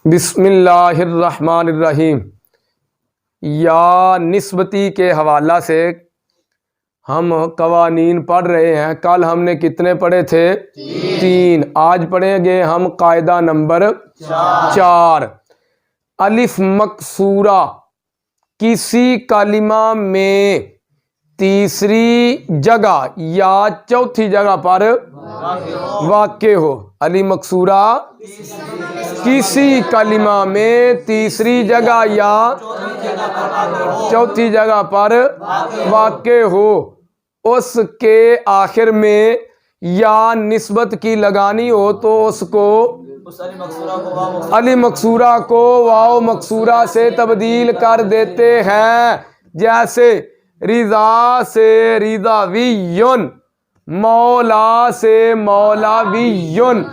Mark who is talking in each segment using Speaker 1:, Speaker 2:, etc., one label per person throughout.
Speaker 1: بسم اللہ الرحمن الرحیم۔ یا نسبتی کے حوالہ سے ہم قوانین پڑھ رہے ہیں۔ کل ہم نے کتنے پڑھے تھے؟ 3۔ آج پڑھیں گے ہم قاعدہ نمبر 4۔ الف مکسورہ کسی کلمہ میں تیسری جگہ یا چوتھی جگہ پر واقع ہو۔ الف مکسورہ کسی کلمہ میں تیسری جگہ یا چوتھی جگہ پر واقع ہو، اس کے آخر میں یا نسبت کی لگانی ہو تو اس کو الف مکسورہ کو واو مکسورہ سے تبدیل کر دیتے ہیں، جیسے رضا سے رضاویون، مولا سے مولاویون۔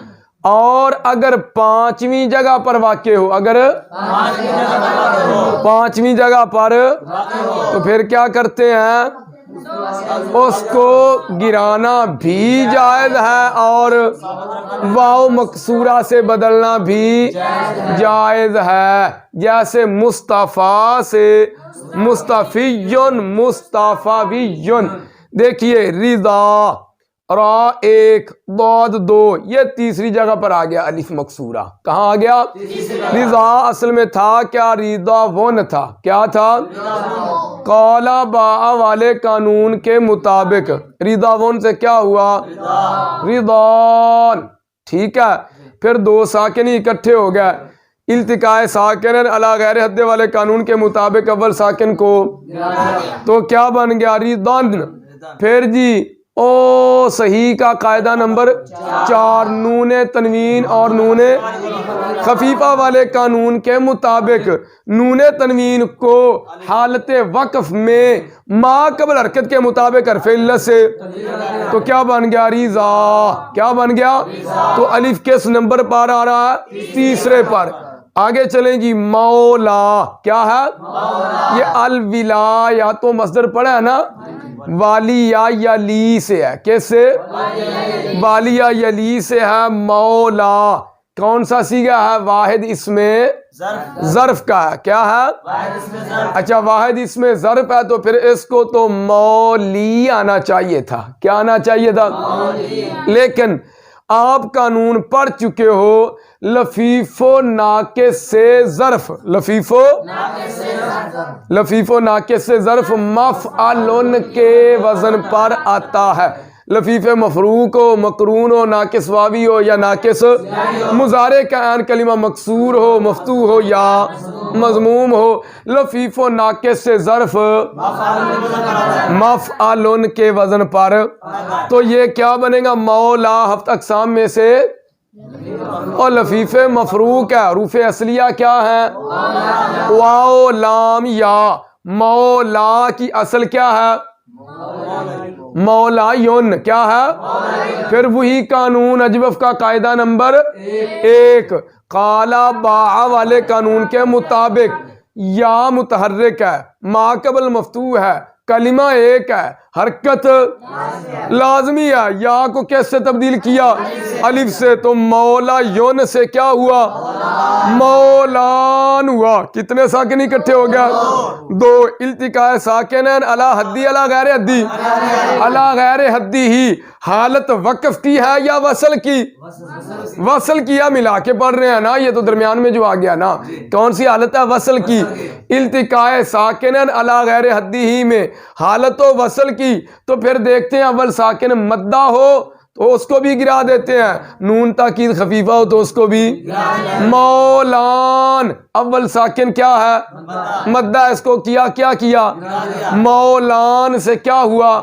Speaker 1: اور اگر پانچویں جگہ پر واقع ہو، اگر پانچویں جگہ پر تو پھر کیا کرتے ہیں؟ اس کو گرانا بھی جائز ہے اور واو مکسورہ سے بدلنا بھی جائز ہے، جیسے مصطفیٰ سے مصطفیون، مصطفیون۔ دیکھیے رضا را 1 ضاد 2 یہ تیسری جگہ پر آ گیا الف مکسورہ۔ کہاں آ گیا؟ رضا اصل میں تھا کیا؟ رضاون تھا۔ کیا تھا؟ قالا با والے قانون کے مطابق رضاون سے کیا ہوا؟ رضان۔ ٹھیک ہے، پھر 2 ساکن اکٹھے ہو گئے، التقاء ساکنن علی غیر حد والے قانون کے مطابق اول ساکن کو تو کیا بن گیا؟ رضان۔ پھر جی او صحیح کا قاعدہ نمبر 4 نون تنوین اور نون خفیفہ والے قانون کے مطابق نون تنوین کو حالت وقف میں ما قبل حرکت کے مطابق حرف علت سے تو کیا بن گیا؟ رضا۔ کیا بن گیا؟ تو الف کس نمبر پر آ رہا ہے؟ تیسرے پر۔ آگے چلیں جی مولا کیا ہے؟ یہ الولا یا تو مصدر پڑھا ہے نا، والیا یلی سے ہے۔ کیسے؟ والیا یلی سے ہے مولا۔ کون سا صیغہ ہے؟ واحد اسم ظرف کا ہے۔ کیا ہے؟ اچھا واحد اسم ظرف ہے تو پھر اس کو تو مولی آنا چاہیے تھا۔ کیا آنا چاہیے تھا؟ لیکن آپ قانون پڑھ چکے ہو لفیف و ناقص سے ظرف، لفیف و ناقص سے ظرف مفعلن کے وزن پر آتا ہے۔ لفیف مفروق ہو، مقرون ہو، ناقص واوی ہو یا ناقص مضارع کا عین کلمہ مکسور ہو، مفتوح ہو یا مضموم ہو، لفیف و ناقص سے ظرف مفعلن کے وزن پر تو یہ کیا بنے گا؟ مولا 7 اقسام میں سے اور لفیف مفروق ہے۔ حروف اصلیہ کیا ہیں؟ واو لام یا۔ مولا کی اصل کیا ہے؟ مولایون۔ کیا ہے؟ پھر وہی قانون اجوف کا قاعدہ نمبر 1 قالا با والے قانون کے مطابق یا متحرک ہے، ما قبل مفتوح ہے، کلمہ ایک ہے، حرکت لازمی ہے، یا کو کیس سے تبدیل کیا؟ الف سے، تو مولا یون سے کیا ہوا؟ مولان ہوا۔ کتنے ساکن اکٹھے ہو گیا؟ 2۔ التقاء ساکنین علی حدی علی غیر حدی، علی غیر حدی ہی حالت وقف کی ہے یا وصل کی؟ وصل کیا، ملا کے پڑھ رہے ہیں نا، یہ تو درمیان میں جو آ گیا نا، کون سی حالت ہے؟ وصل کی۔ التقاء ساکنین علی غیر حدی ہی میں حالت و وصل کی تو پھر دیکھتے ہیں اول ساکن مدہ ہو تو اس کو بھی گرا دیتے ہیں، نون تاکید خفیفہ ہو تو اس کو بھی۔ مولان اول ساکن کیا ہے؟ مدہ، اس کو کیا کیا؟ مولان سے کیا ہوا؟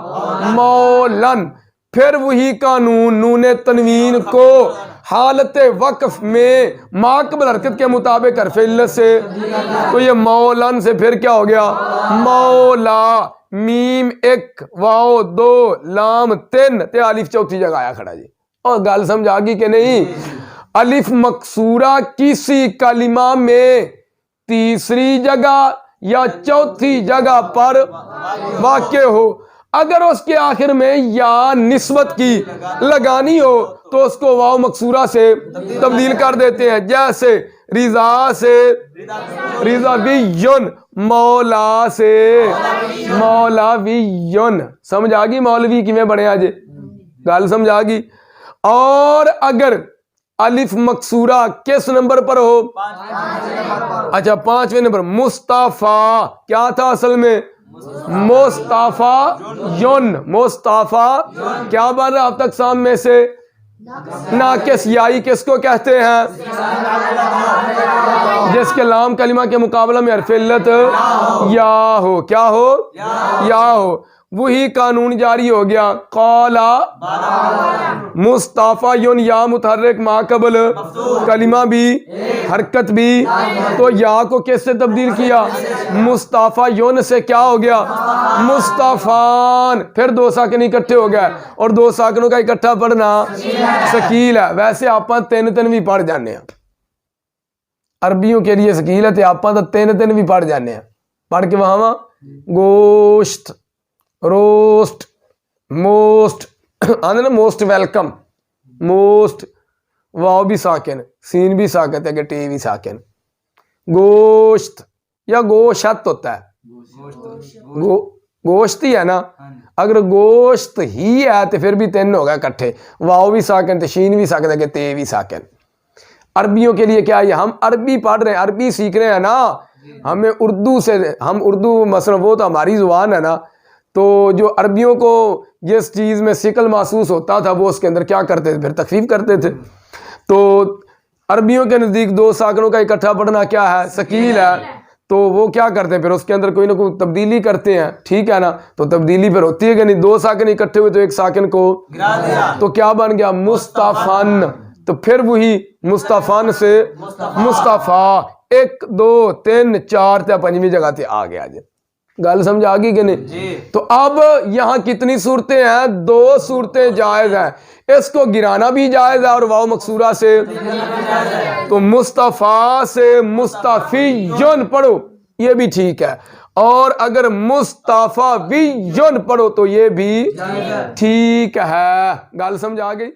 Speaker 1: مولن۔ پھر وہی قانون نون تنوین کو حالت وقف میں ما قبل حرکت کے مطابق حرف علت سے تو یہ مولن سے پھر کیا ہو گیا؟ مولا۔ میم 1 واو 2 لام 3 تے الف چوتھی جگہ آیا کھڑا جی۔ اور گل سمجھ آ گئی کہ نہیں؟ الف مکسورہ کسی کلمہ میں تیسری جگہ یا چوتھی جگہ پر واقع ہو، اگر اس کے آخر میں یا نسبت کی لگانی ہو تو اس کو واو مکسورہ سے تبدیل کر دیتے ہیں، جیسے رضا سے رضاویون، مولا سے مولاویون۔ سمجھ آ گئی مولوی کیویں بنے آج گل سمجھ آ گئی۔ اور اگر الف مکسورہ کس نمبر پر ہو؟ اچھا 5ویں نمبر۔ مصطفیٰ کیا تھا اصل میں؟ مصطفیٰ یون، مصطفیٰ کیا بن رہا اب تک سام میں سے؟ ناقص یائی کس کو کہتے ہیں؟ جس کے لام کلمہ کے مقابلہ میں حرف علت یا ہو، کیا ہو؟ یا ہو۔ وہی قانون جاری ہو گیا، قالا مصطفیٰ یون، یا متحرک ما قبل کلمہ بھی حرکت بھی، تو یا کو کس سے تبدیل کیا؟ مصطفیٰ یون سے کیا ہو گیا؟ مصطفیٰن۔ پھر دو ساکن اکٹھے ہو گئے، اور دو ساکنوں کا اکٹھا پڑھنا ثقیل ہے۔ ویسے آپ تین بھی پڑھ جانے ہیں، عربیوں کے لیے ثقیل ہے، آپ تین بھی پڑھ جانے ہیں۔ پڑھ کے وہاں گوشت، روسٹ، موسٹ آنے نا، موسٹ ویلکم، موسٹ واو بھی ساکن، سین بھی ساکن ہے کہ ٹی بھی ساکن۔ گوشت یا گوشت ہوتا ہے، گوشت ہی ہے نا، اگر گوشت ہی ہے تو پھر بھی تین ہو گئے کٹھے، واو بھی ساکن تے شین بھی ساکن ہے کہ تے بھی ساکن۔ عربیوں کے لیے کیا ہے؟ ہم عربی پڑھ رہے ہیں، عربی سیکھ رہے ہیں نا، ہمیں اردو سے، ہم اردو مثلا وہ تو ہماری زبان ہے نا، تو جو عربیوں کو جس چیز میں ثقل محسوس ہوتا تھا وہ اس کے اندر کیا کرتے تھے؟ پھر تخفیف کرتے تھے۔ تو عربیوں کے نزدیک دو ساکنوں کا اکٹھا پڑھنا کیا ہے؟ ثقیل ہے، تو وہ کیا کرتے ہیں؟ پھر اس کے اندر کوئی نہ کوئی تبدیلی کرتے ہیں، ٹھیک ہے نا؟ تو تبدیلی پھر ہوتی ہے کہ نہیں، دو ساکن اکٹھے ہوئے تو ایک ساکن کو تو کیا بن گیا؟ مصطفیٰن۔ تو پھر وہی مصطفیٰن سے مصطفیٰ، 1 2 3 4 تے 5ویں جگہ تے آ گیا جی۔ گل سمجھ آ گئی کہ نہیں؟ تو اب یہاں کتنی صورتیں ہیں؟ 2 صورتیں جائز ہیں، اس کو گرانا بھی جائز ہے اور واو مکسورہ سے، تو مصطفیٰ سے مصطفیون پڑھو یہ بھی ٹھیک ہے، اور اگر مصطفیٰ ویون پڑھو تو یہ بھی ٹھیک ہے۔ گل سمجھ آ گئی؟